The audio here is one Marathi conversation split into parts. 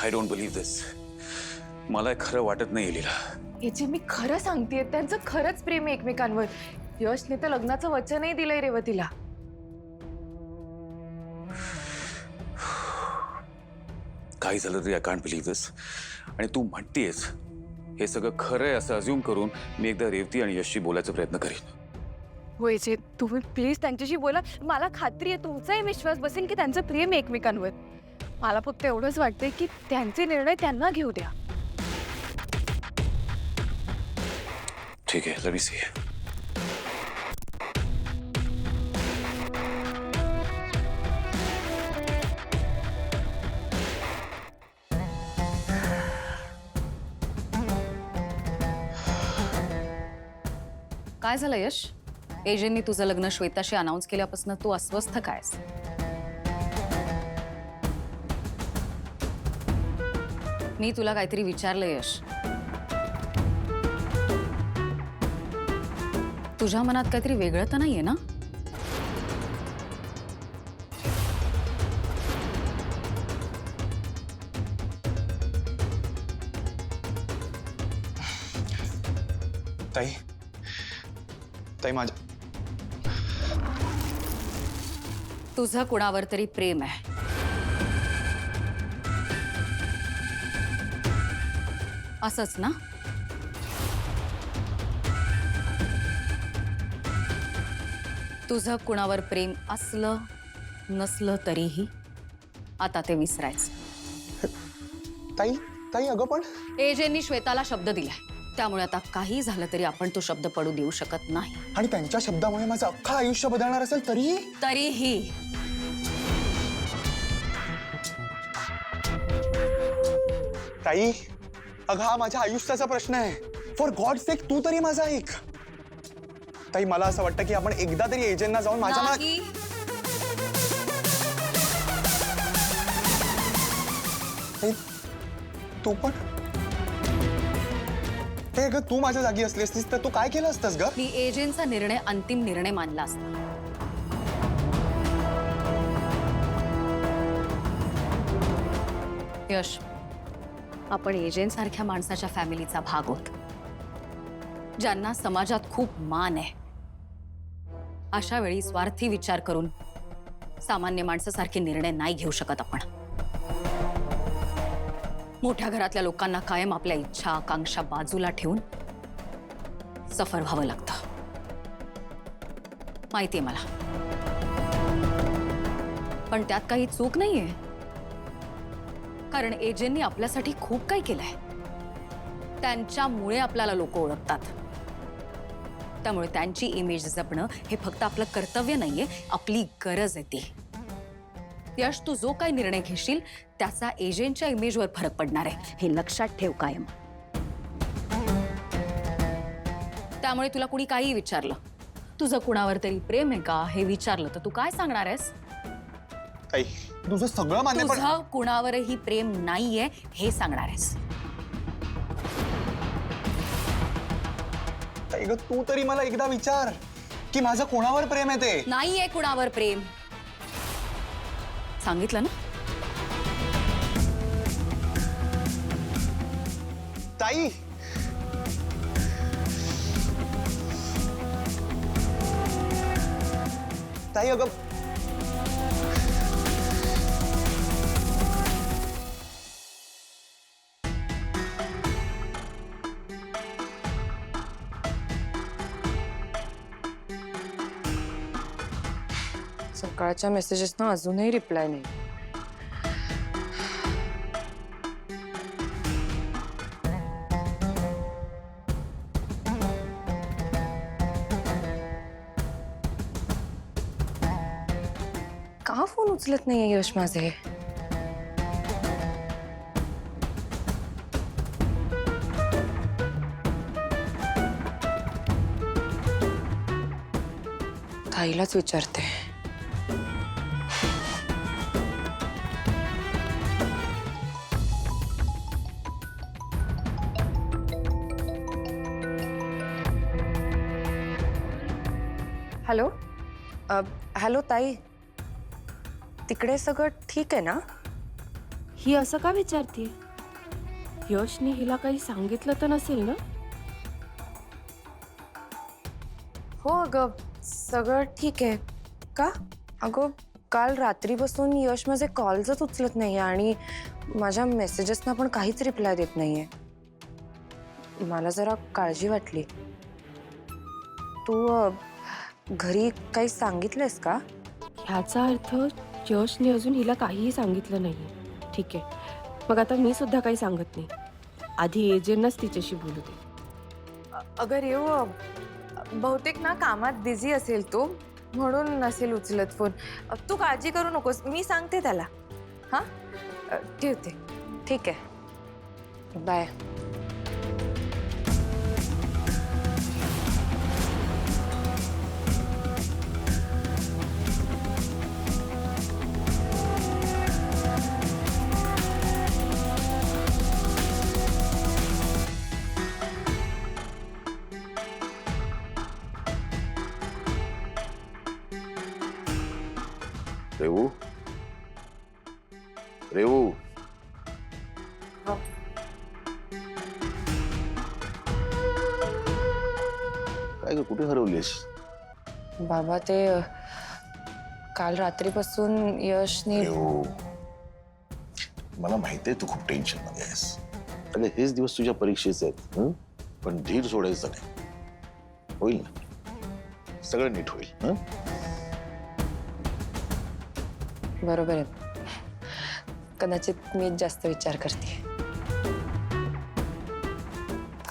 आय डोंट बिलीव्ह दिस. मला खरं वाटत नाही लीला. हे जे मी खरं सांगतेय त्यांचं खरंच प्रेम आहे एकमेकांवर. यशने तर लग्नाचं वचनही दिलंय रेवतीला. काही झालं तरी आय कांट बिलीव्ह दिस. आणि तू म्हणतेस हे सगळं खरं आहे असं अज्युम करून मी एकदा रेवती आणि यशशी बोलायचा प्रयत्न करीन. होय जे तुम्ही प्लीज त्यांच्याशी बोला. मला खात्री आहे तुमचाही विश्वास बसेल की त्यांचं प्रेम आहे एकमेकांवर. मला फक्त एवढंच वाटतंय की त्यांचे निर्णय त्यांना घेऊ द्या. ठीक आहे, लेट मी सी. काय झालं यश? एजंटनी तुझं लग्न श्वेताशी अनाउन्स केल्यापासून तू अस्वस्थ कायस? मी तुला काहीतरी विचारलं यश. तुझ्या मनात काहीतरी वेगळं तर नाहीये ना? ताई ताई माझ्या तुझं कुणावर तरी प्रेम आहे. असंच ना? तुझं कुणावर प्रेम असलं नसलं तरीही आता ते विसरायचं. ताई ताई अगं पण एजेंनी श्वेताला शब्द दिलाय, त्यामुळे आता काही झालं तरी आपण तो शब्द पडू देऊ शकत नाही. आणि त्यांच्या शब्दामुळे माझं अख्खं आयुष्य बदलणार असेल तरीही ताई अगं हा माझ्या आयुष्याचा प्रश्न आहे. फॉर गॉड सेक तू तरी माझा ऐक. ताई मला असं वाटतं की आपण एकदा तरी एजंटना जाऊन माझ्या मनात नाही. ताई, तू पण हे ग तू माझ्या जागी असली असतीस तर तू काय केलं असतंस ग? मी एजंटचा निर्णय अंतिम निर्णय मानला असता. यश, आपण एजंट सारख्या माणसाच्या फॅमिलीचा भाग होत, ज्यांना समाजात खूप मान आहे. अशा वेळी स्वार्थी विचार करून सामान्य माणसासारखे निर्णय नाही घेऊ शकत आपण. मोठ्या घरातल्या लोकांना कायम आपल्या इच्छा आकांक्षा बाजूला ठेवून सफर व्हावं लागतं. माहितीये मला, पण त्यात काही चूक नाहीये. कारण एजंटनी आपल्यासाठी खूप काही केलंय. त्यांच्यामुळे आपल्याला लोक ओळखतात. त्यामुळे त्यांची इमेज जपणं हे फक्त आपलं कर्तव्य नाहीये, आपली गरज आहे ती. यश, तू जो काही निर्णय घेशील त्याचा एजंटच्या इमेजवर फरक पडणार आहे, हे लक्षात ठेव कायम. त्यामुळे तुला कुणी काही विचारलं, तुझं कुणावर तरी प्रेम आहे का हे विचारलं, तर तू काय सांगणार आहेस? ताई तुझं सगळं मान्य पण तुझं कुणावरही प्रेम नाहीये हे सांगणार आहेस. ताई ग तू तरी मला एकदा विचार की माझं कोणावर प्रेम आहे ते. नाहीये कुणावर प्रेम. सांगितलं ना? ताई ताई अगं सकाळच्या मेसेजेसना अजूनही रिप्लाय नाही. का फोन उचलत नाहीये यश माझे? ताईलाच विचारते. हॅलो हॅलो ताई, तिकडे सगळं ठीक आहे ना? ही असं का विचारतीये? यशने हिला काही सांगितलं तर नसेल ना? हो अगं, सगळं ठीक आहे. का? अगं, काल रात्रीपासून यश माझे कॉल्सच उचलत नाहीये आणि माझ्या मेसेजेसना पण काहीच रिप्लाय देत नाहीये. मला जरा काळजी वाटली. तू घरी काही सांगितलंयस का? ह्याचा अर्थ यशने अजून हिला काहीही सांगितलं नाहीये. ठीक आहे, मग आता मी सुद्धा काही सांगत नाही. आधी एजेंनाच तिच्याशी बोलू दे. अगं रेव, बहुतेक ना कामात बिझी असेल तो, म्हणून नसेल उचलत फोन. तू काळजी करू नकोस, मी सांगते त्याला. हां, ठेवते. ठीक आहे, बाय. रेवू, रेवू, काय ग, कुठे हरवलीस? बाबा ते काल रात्रीपासून यशने रेवू, मला माहिती आहे तू खूप टेन्शन मध्ये आहेस. अगं हेच दिवस तुझ्या परीक्षेचे आहेत. पण धीर सोडायचं नाही. होईल ना, सगळं नीट होईल. बरोबर आहे. कदाचित मी जास्त विचार करते.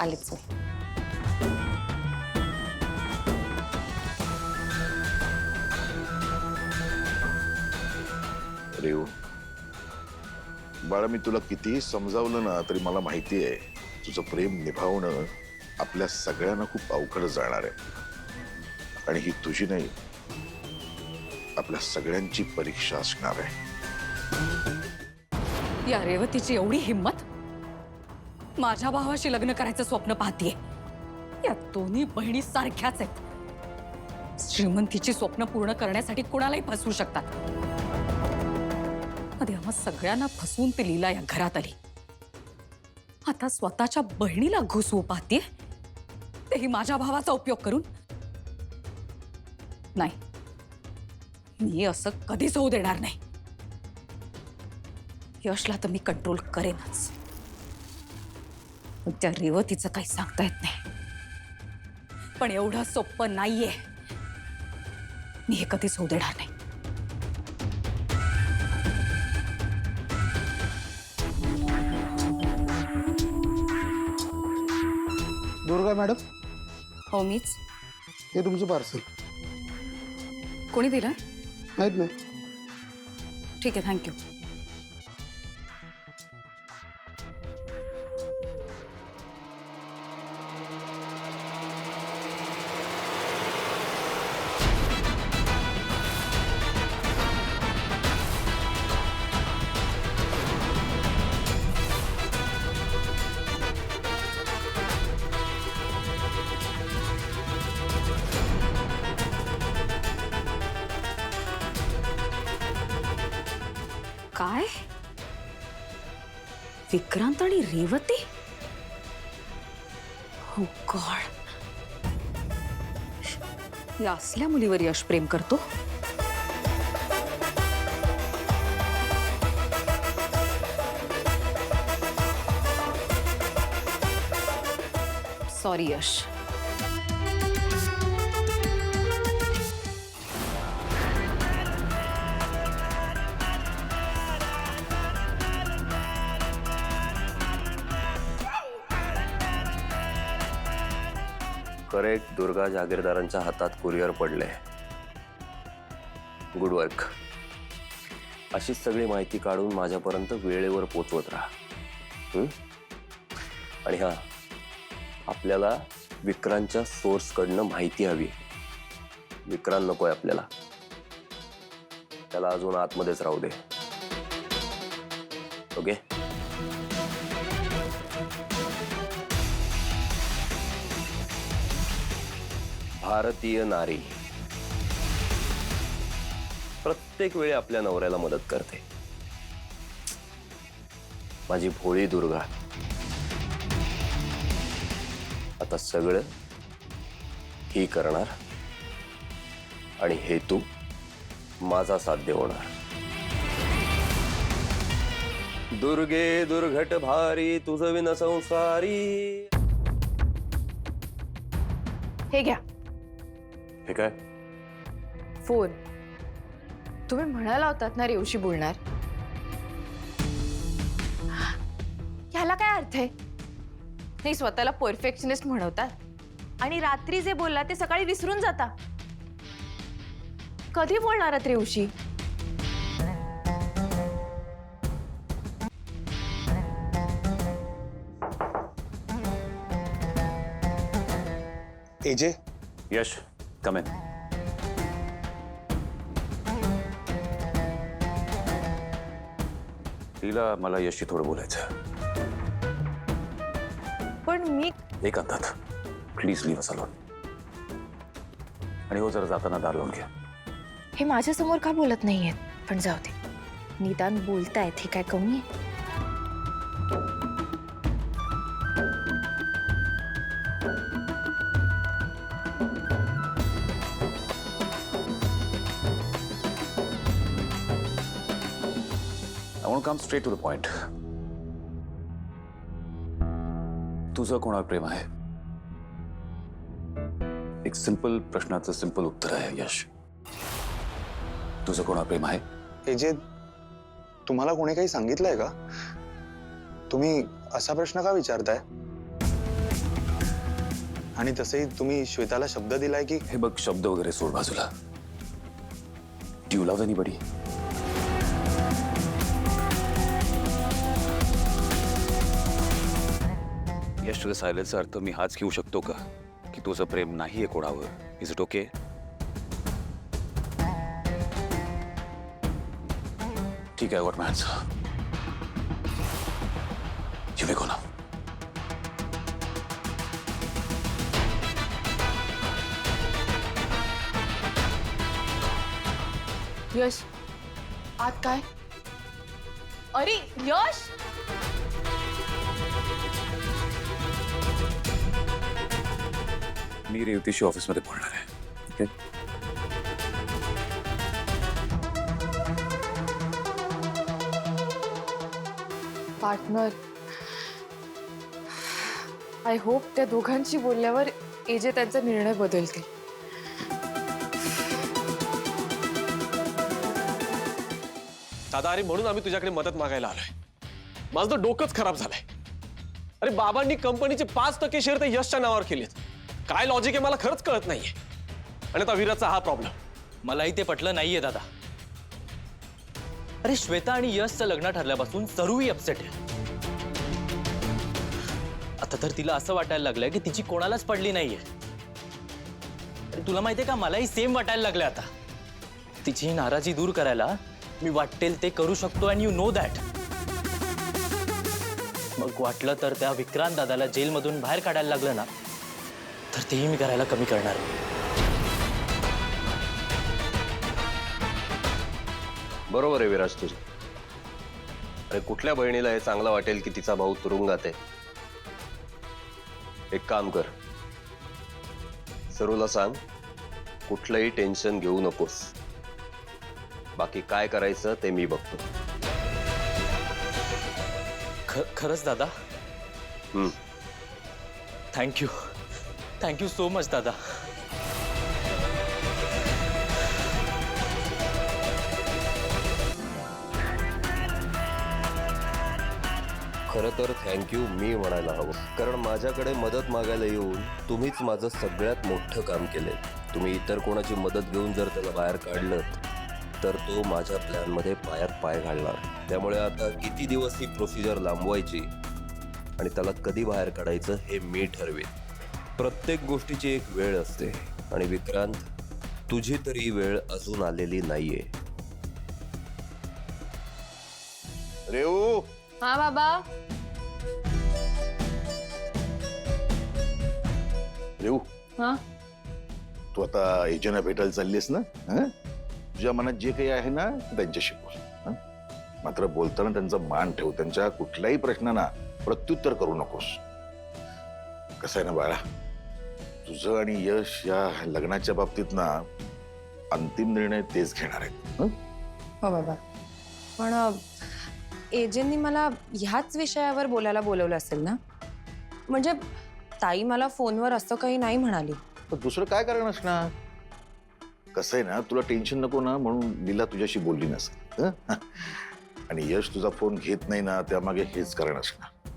आलेच मी. रेवू, बाळा, मी तुला कितीही समजावलं ना तरी मला माहिती आहे तुझं प्रेम निभावणं आपल्या सगळ्यांना खूप अवघड जाणार आहे. आणि ही तुझी नाही, आपल्या सगळ्यांची परीक्षा असणार आहे. या रेवतीची एवढी हिम्मत, माझ्या भावाशी लग्न करायचं स्वप्न पाहतीये. या दोन्ही बहिणी सारख्याच आहेत. श्रीमंतीची स्वप्न पूर्ण करण्यासाठी कुणालाही फसवू शकतात. आधी आम्हा सगळ्यांना फसवून ती लीला या घरात आली. आता स्वतःच्या बहिणीला घुसवू पाहतीये, तेही माझ्या भावाचा उपयोग करून. नाही, मी असं कधीच होऊ देणार नाही. यशला तर मी कंट्रोल करेनच. पण त्या रेवतीचं काही सांगता येत नाही. पण एवढं सोपं नाहीये. मी हे कधीच होऊ देणार नाही. दुर्गा मॅडम, हो, मीच. हे तुमचं पार्सल. कोणी दिलं? माहित नाही. ठीक आहे, थँक्यू. काय? विक्रांत आणि रेवती? हो गॉड, या असल्या मुलीवर यश प्रेम करतो? सॉरी यश. करेक्ट, दुर्गा जागीरदारांच्या हातात कुरिअर पडले. Good work. अशीच सगळी माहिती काढून माझ्यापर्यंत वेळेवर पोचवत राहा. आणि हा, आपल्याला विक्रांतच्या सोर्सकडनं माहिती हवी. विक्रांत नकोय आपल्याला. त्याला अजून आतमध्येच राहू दे. ओके? भारतीय नारी प्रत्येक वेळी आपल्या नवऱ्याला मदत करते. माझी भोळी दुर्गा. आता सगळं ही करणार आणि हेतू माझा साध्य होणार. दुर्गे दुर्घट भारी तुझ विन संसारी. हे घ्या हे काय? फोन. तुम्ही म्हणाला होतात ना रेवशी बोलणार. ह्याला काय अर्थ आहे? नाही, स्वतःला परफेक्शनिस्ट म्हणवतात आणि रात्री जे बोलला ते सकाळी विसरून जाता. कधी बोलणार आहात रेवशी? AJ, Yash, come in. तिला मला यशशी थोडं बोलायचं. पण मी एक अंतात प्लीज लीव अस अलोन. आणि हो, जरा जाताना दार लावून घ्या. हे माझ्यासमोर का बोलत नाहीयेत? पण जाऊ दे, निदान बोलतायत हे काय कमी आहे? I want to come straight to the point. तुझं कोणावर प्रेम आहे? एक सिंपल प्रश्नाचं सिंपल उत्तर आहे यश. तुझं कोणावर प्रेम आहे? एजे, तुम्हाला कोणी काही सांगितलंय का? तुम्ही असा प्रश्न का विचारताय? आणि तसंही तुम्ही श्वेताला शब्द दिलाय की. हे बघ, शब्द वगैरे सोड बाजूला. Do you love anybody? Yash, तुझ्या सायलेन्सचा अर्थ मी हाच घेऊ शकतो का की तुझं प्रेम नाहीये कोणावर? Is it okay? ठीक आहे, what means. You may go now. Yash, आत काय? अरे यश! मी रेवतीशी ऑफिसमध्ये बोलणार आहे. ओके? पार्टनर, आय होप त्या दोघांशी बोलल्यावर एजे त्यांचा निर्णय बदलतील. दादा, अरे म्हणून आम्ही तुझ्याकडे मदत मागायला आलोय. माझं तर डोकंच खराब झालंय. अरे बाबांनी कंपनीचे 5% शेअर तर यशच्या नावावर केलेत. काय लॉजिक आहे मला खरंच कळत नाहीये. आणि आता विराजचा हा प्रॉब्लेम. मलाही ते पटलं नाहीये दादा. अरे श्वेता आणि यशचं लग्न ठरल्यापासून सरूही अपसेट आहे. आता तर तिला असं वाटायला लागलंय की तिची कोणालाच पडली नाहीये. आणि तुला माहितीये का, मलाही सेम वाटायला लागलंय आता. तिची ही नाराजी दूर करायला मी वाटेल ते करू शकतो, अँड यू नो दॅट. मग वाटलं तर त्या विक्रांत दादाला जेलमधून बाहेर काढायला लागलं ना, तर तेही मी करायला कमी करणार. बरोबर आहे विराज तुझं. अरे कुठल्या बहिणीला हे चांगलं वाटेल की तिचा भाऊ तुरुंगात आहे? एक काम कर, सरूला सांग कुठलंही टेन्शन घेऊ नकोस. बाकी काय करायचं ते मी बघतो. खरंच दादा? थँक्यू सो मच दादा. खरं तर थँक्यू मी म्हणायला हवं, कारण माझ्याकडे मदत मागायला येऊन तुम्हीच माझं सगळ्यात मोठं काम केलंय. तुम्ही इतर कोणाची मदत घेऊन जर त्याला बाहेर काढलं तर तो माझ्या प्लॅनमध्ये पायात पाय घालणार. त्यामुळे आता किती दिवस ही प्रोसिजर लांबवायची आणि त्याला कधी बाहेर काढायचं हे मी ठरवेन. प्रत्येक गोष्टीची एक वेळ असते आणि विक्रांत, तुझी तरी वेळ अजून आलेली नाहीये. रेऊ. हा बाबा. रेऊ, हा, तू आता एजंटला भेटायला चाललीस ना? हं? तुझ्या मनात जे काही आहे ना त्यांच्याशी बोल. हं? मात्र बोलताना त्यांचा मान ठेव. त्यांच्या कुठल्याही प्रश्नांना प्रत्युत्तर करू नकोस. कसं आहे ना बाळा, तुझं आणि यश या लग्नाच्या बाबतीत ना अंतिम निर्णय तेच घेणार आहेत. हं? हो बाबा, पण एजंटनी मला ह्याच विषयावर बोलायला बोलवलं असेल ना? म्हणजे ताई मला फोनवर असं काही नाही म्हणाली. पण दुसरं काय कारण असणार? कसं आहे ना, तुला टेन्शन नको ना म्हणून लीला तुझ्याशी बोलली नसेल. हं? आणि यश तुझा फोन घेत नाही ना, त्यामागे हेच कारण असणार.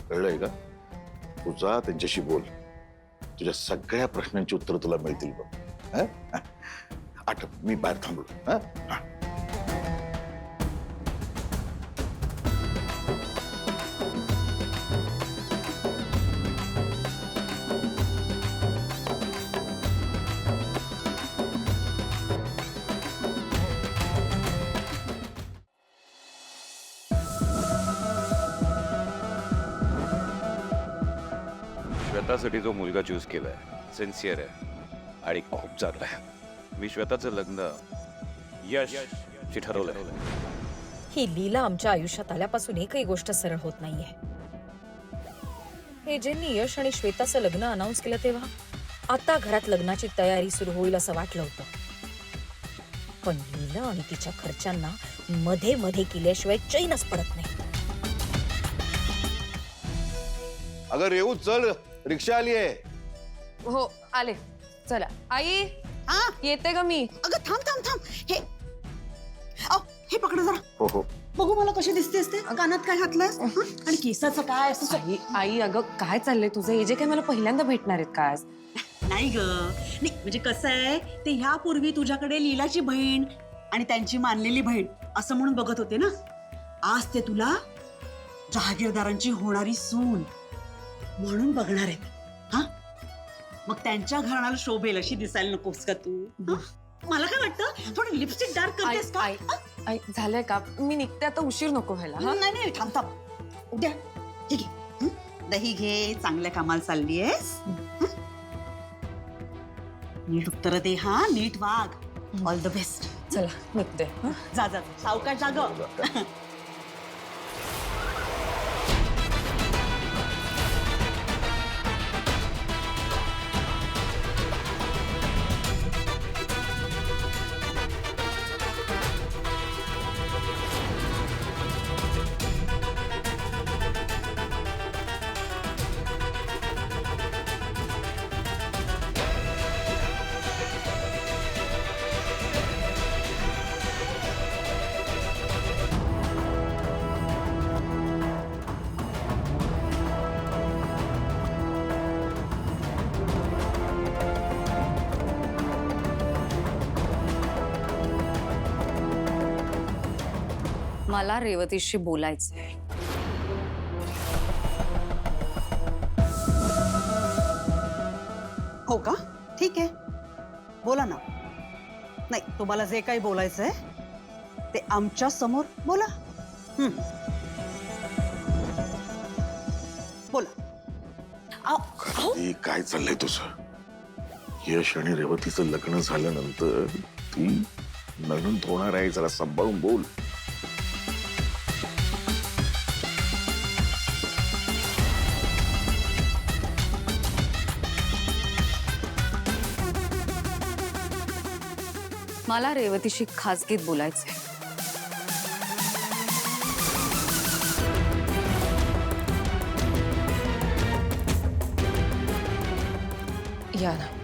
कळलंय का? तुझा त्यांच्याशी बोल. तुझ्या सगळ्या प्रश्नांची उत्तर तुला मिळतील बघ. हं? आठ मी बाहेर थांबलो. हं? हा. श्वेतासाठी जो मुलगा चूज केलाय सिन्सिअर आहे आणि खूप चांगला आहे. मी श्वेताचं लग्न यशशी ठरवलंय. ही लीला आमच्या आयुष्यात आल्यापासून एकही गोष्ट सरळ होत नाहीये. हे ज्यांनी यश आणि श्वेताचं लग्न अनाऊन्स केलं तेव्हा आता घरात लग्नाची तयारी सुरू होईल असं वाटलं होतं. पण लीला आणि तिच्या खर्चांना मध्ये मध्ये केल्याशिवाय चैनच पडत नाही. अगं रेऊ चल, रिक्षा आली आहे. हो आले. चला आई, येते ग मी. अगं थांब थांब थांब. हे हे पकड जरा. हो हो. बघू मला कशी दिसतेस ते. कानात काय घातलंयस आणि केसाचं काय असं आई अगं काय चाललंय तुझं? हे जे काय मला पहिल्यांदा भेटणार आहेत का आज? नाही ग. नाही म्हणजे कसं आहे ते, ह्यापूर्वी तुझ्याकडे लीलाची बहीण आणि त्यांची मानलेली बहीण असं म्हणून बघत होते ना. आज ते तुला जहागीरदारांची होणारी सून म्हणून बघणार आहेत. हा, मग त्यांच्या घराण्याला शोभेल अशी दिसायला नकोस का तू? हं? मला काय वाटतं थोडी लिपस्टिक डार्क करतेस का? आई झालंय का? मी निघते आता, उशीर नको व्हायला. हा नाही नाही थांब थांब. उद्या ठीक आहे. हं? दही घे, चांगल्या कामाला चालली आहेस. नीट उत्तर दे. हा, नीट वाग. All the best. चला निघते. हं? जा जा सावकाश जा ग. मला रेवतीशी बोलायचंय. हो का? ठीक आहे, बोला ना. नाही, तुम्हाला जे काही बोलायचंय ते आमच्या समोर बोला. बोला. हे काय चाललंय तुझं? यश आणि रेवतीचं लग्न झाल्यानंतर ती नणंद होणार आहे. जरा सांभाळून बोल. मला रेवतीशी खासगीत बोलायचंय. या ना.